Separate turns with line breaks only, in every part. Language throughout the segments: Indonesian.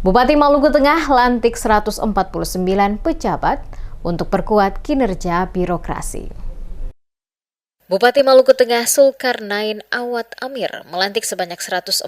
Bupati Maluku Tengah lantik 149 pejabat untuk perkuat kinerja birokrasi. Bupati Maluku Tengah Zulkarnain Awad Amir melantik sebanyak 149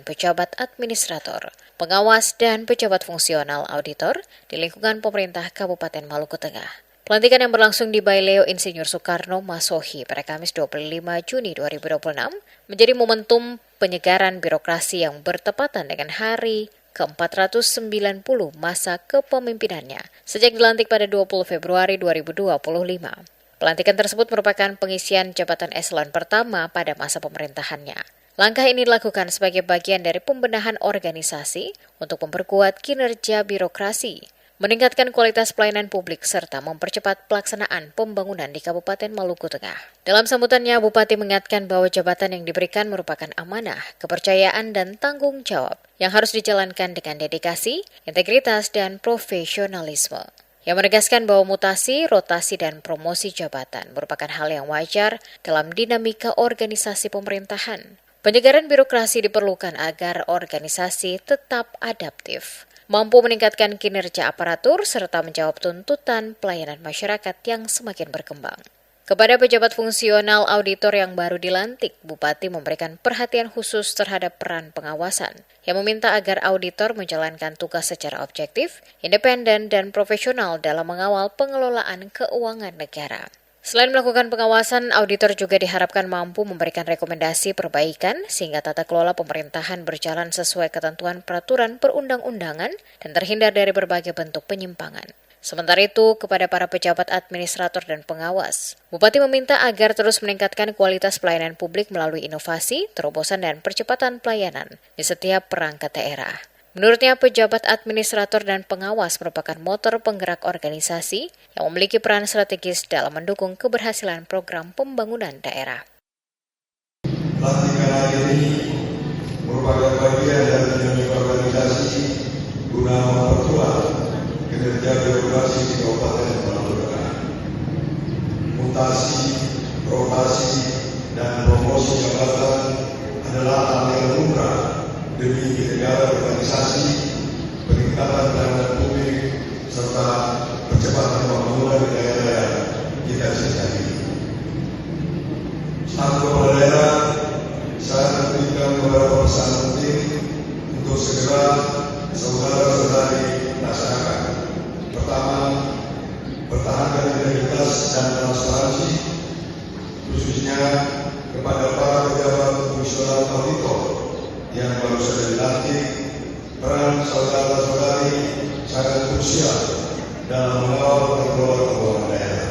pejabat administrator, pengawas, dan pejabat fungsional auditor di lingkungan pemerintah Kabupaten Maluku Tengah. Pelantikan yang berlangsung di Baileo Insinyur Soekarno Masohi pada Kamis 25 Juni 2026 menjadi momentum penyegaran birokrasi yang bertepatan dengan hari ke-490 masa kepemimpinannya sejak dilantik pada 20 Februari 2025. Pelantikan tersebut merupakan pengisian jabatan eselon pertama pada masa pemerintahannya. Langkah ini dilakukan sebagai bagian dari pembenahan organisasi untuk memperkuat kinerja birokrasi, meningkatkan kualitas pelayanan publik, serta mempercepat pelaksanaan pembangunan di Kabupaten Maluku Tengah. Dalam sambutannya, Bupati mengingatkan bahwa jabatan yang diberikan merupakan amanah, kepercayaan, dan tanggung jawab yang harus dijalankan dengan dedikasi, integritas, dan profesionalisme. Yang menegaskan bahwa mutasi, rotasi, dan promosi jabatan merupakan hal yang wajar dalam dinamika organisasi pemerintahan. Penyegaran birokrasi diperlukan agar organisasi tetap adaptif, mampu meningkatkan kinerja aparatur, serta menjawab tuntutan pelayanan masyarakat yang semakin berkembang. Kepada pejabat fungsional auditor yang baru dilantik, Bupati memberikan perhatian khusus terhadap peran pengawasan, yang meminta agar auditor menjalankan tugas secara objektif, independen, dan profesional dalam mengawal pengelolaan keuangan negara. Selain melakukan pengawasan, auditor juga diharapkan mampu memberikan rekomendasi perbaikan sehingga tata kelola pemerintahan berjalan sesuai ketentuan peraturan perundang-undangan dan terhindar dari berbagai bentuk penyimpangan. Sementara itu, kepada para pejabat administrator dan pengawas, Bupati meminta agar terus meningkatkan kualitas pelayanan publik melalui inovasi, terobosan, dan percepatan pelayanan di setiap perangkat daerah. Menurutnya, pejabat administrator dan pengawas merupakan motor penggerak organisasi yang memiliki peran strategis dalam mendukung keberhasilan program pembangunan daerah.
Pelantikan hari ini merupakan bagian dari dinamika organisasi guna memperkuat kinerja birokrasi di Kabupaten Maluku Tengah. Mutasi, rotasi, dan promosi jabatan adalah hal yang lumrah demi negara organisasi, peningkatan pelayanan publik, serta percepatan pembangunan di daerah yang kita cintai. Selaku kepala daerah, saya memberikan beberapa pesan penting untuk segera saudara-saudari laksanakan. Pertama, pertahankan integritas dan transparansi, khususnya kepada para pejabat fungsional auditor yang baru saja dilantik. Peran saudara-saudari sangat krusial dalam mengawal tata kelola keuangan daerah.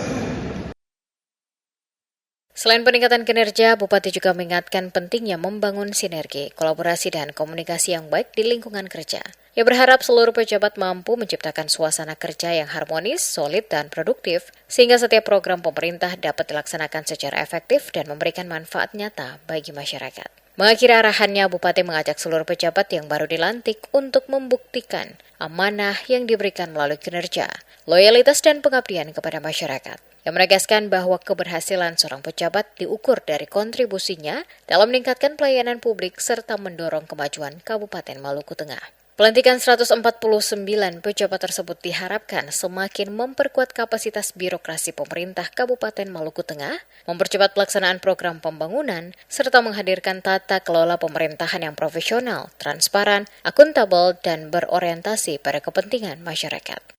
Selain peningkatan kinerja, Bupati juga mengingatkan pentingnya membangun sinergi, kolaborasi, dan komunikasi yang baik di lingkungan kerja. Ia berharap seluruh pejabat mampu menciptakan suasana kerja yang harmonis, solid, dan produktif, sehingga setiap program pemerintah dapat dilaksanakan secara efektif dan memberikan manfaat nyata bagi masyarakat. Mengakhiri arahannya, Bupati mengajak seluruh pejabat yang baru dilantik untuk membuktikan amanah yang diberikan melalui kinerja, loyalitas, dan pengabdian kepada masyarakat. Yang menegaskan bahwa keberhasilan seorang pejabat diukur dari kontribusinya dalam meningkatkan pelayanan publik serta mendorong kemajuan Kabupaten Maluku Tengah. Pelantikan 149 pejabat tersebut diharapkan semakin memperkuat kapasitas birokrasi pemerintah Kabupaten Maluku Tengah, mempercepat pelaksanaan program pembangunan, serta menghadirkan tata kelola pemerintahan yang profesional, transparan, akuntabel, dan berorientasi pada kepentingan masyarakat.